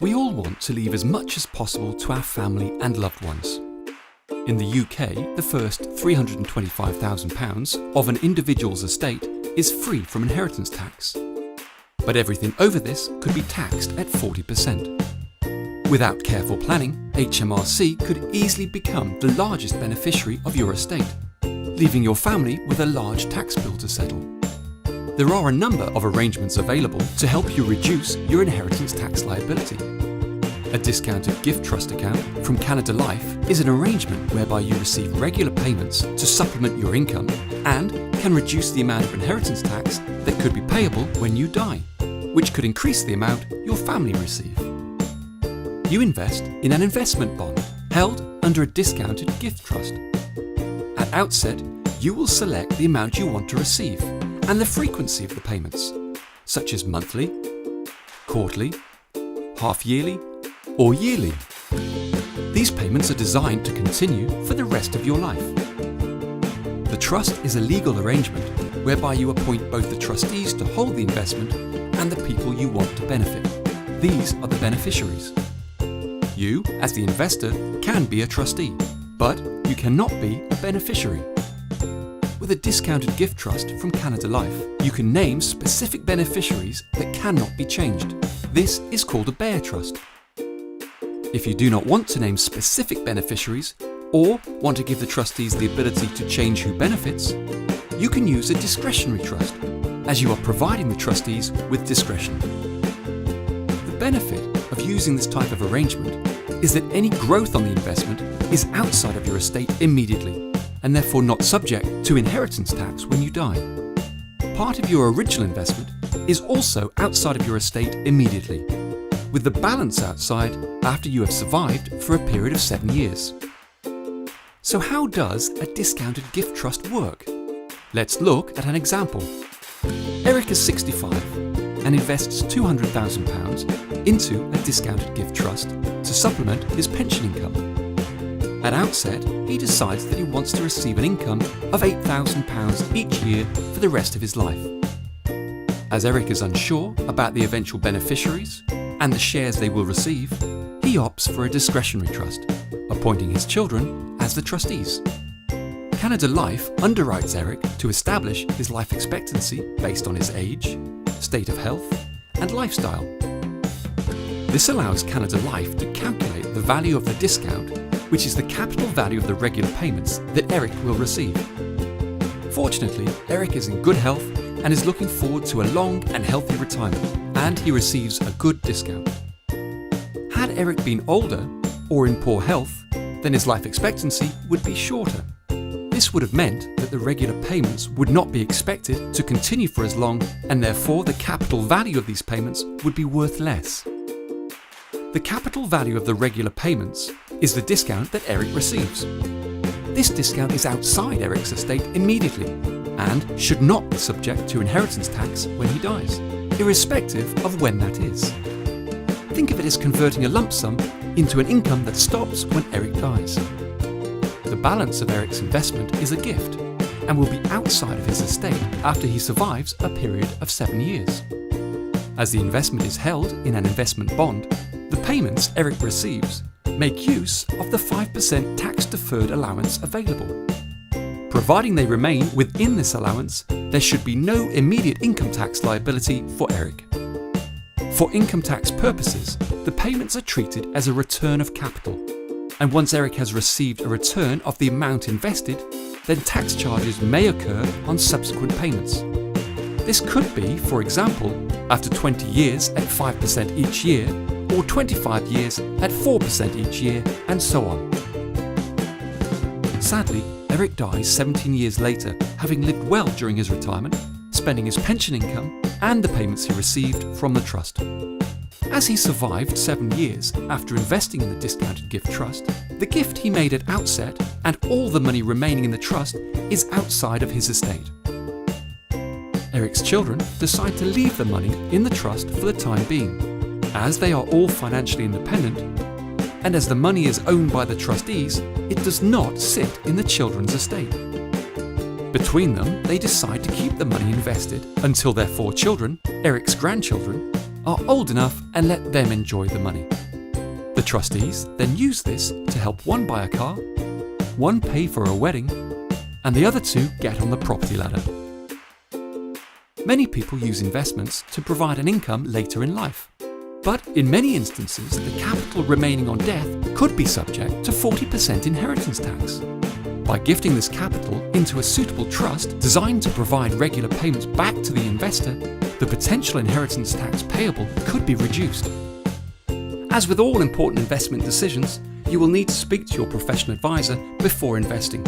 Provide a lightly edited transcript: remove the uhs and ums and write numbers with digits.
We all want to leave as much as possible to our family and loved ones. In the UK, the first £325,000 of an individual's estate is free from inheritance tax. But everything over this could be taxed at 40%. Without careful planning, HMRC could easily become the largest beneficiary of your estate, leaving your family with a large tax bill to settle. There are a number of arrangements available to help you reduce your inheritance tax liability. A discounted gift trust account from Canada Life is an arrangement whereby you receive regular payments to supplement your income and can reduce the amount of inheritance tax that could be payable when you die, which could increase the amount your family receive. You invest in an investment bond held under a discounted gift trust. At outset, you will select the amount you want to receive and the frequency of the payments, such as monthly, quarterly, half-yearly, or yearly. These payments are designed to continue for the rest of your life. The trust is a legal arrangement whereby you appoint both the trustees to hold the investment and the people you want to benefit. These are the beneficiaries. You, as the investor, can be a trustee, but you cannot be a beneficiary. With a discounted gift trust from Canada Life, you can name specific beneficiaries that cannot be changed. This is called a bare trust. If you do not want to name specific beneficiaries or want to give the trustees the ability to change who benefits, you can use a discretionary trust, as you are providing the trustees with discretion. The benefit of using this type of arrangement is that any growth on the investment is outside of your estate immediately, and therefore not subject to inheritance tax when you die. Part of your original investment is also outside of your estate immediately, with the balance outside after you have survived for a period of 7 years. So how does a discounted gift trust work? Let's look at an example. Eric is 65 and invests £200,000 into a discounted gift trust to supplement his pension income. At outset, he decides that he wants to receive an income of £8,000 each year for the rest of his life. As Eric is unsure about the eventual beneficiaries and the shares they will receive, he opts for a discretionary trust, appointing his children as the trustees. Canada Life underwrites Eric to establish his life expectancy based on his age, state of health, and lifestyle. This allows Canada Life to calculate the value of the discount, which is the capital value of the regular payments that Eric will receive. Fortunately, Eric is in good health and is looking forward to a long and healthy retirement, and he receives a good discount. Had Eric been older or in poor health, then his life expectancy would be shorter. This would have meant that the regular payments would not be expected to continue for as long, and therefore the capital value of these payments would be worth less. The capital value of the regular payments is the discount that Eric receives. This discount is outside Eric's estate immediately and should not be subject to inheritance tax when he dies, irrespective of when that is. Think of it as converting a lump sum into an income that stops when Eric dies. The balance of Eric's investment is a gift and will be outside of his estate after he survives a period of 7 years. As the investment is held in an investment bond, the payments Eric receives make use of the 5% tax-deferred allowance available. Providing they remain within this allowance, there should be no immediate income tax liability for Eric. For income tax purposes, the payments are treated as a return of capital, and once Eric has received a return of the amount invested, then tax charges may occur on subsequent payments. This could be, for example, after 20 years at 5% each year, or 25 years at 4% each year, and so on. Sadly, Eric dies 17 years later, having lived well during his retirement, spending his pension income and the payments he received from the trust. As he survived 7 years after investing in the discounted gift trust, the gift he made at outset and all the money remaining in the trust is outside of his estate. Eric's children decide to leave the money in the trust for the time being, as they are all financially independent, and as the money is owned by the trustees, it does not sit in the children's estate. Between them, they decide to keep the money invested until their 4 children, Eric's grandchildren, are old enough and let them enjoy the money. The trustees then use this to help one buy a car, one pay for a wedding, and the other two get on the property ladder. Many people use investments to provide an income later in life. But in many instances, the capital remaining on death could be subject to 40% inheritance tax. By gifting this capital into a suitable trust designed to provide regular payments back to the investor, the potential inheritance tax payable could be reduced. As with all important investment decisions, you will need to speak to your professional advisor before investing.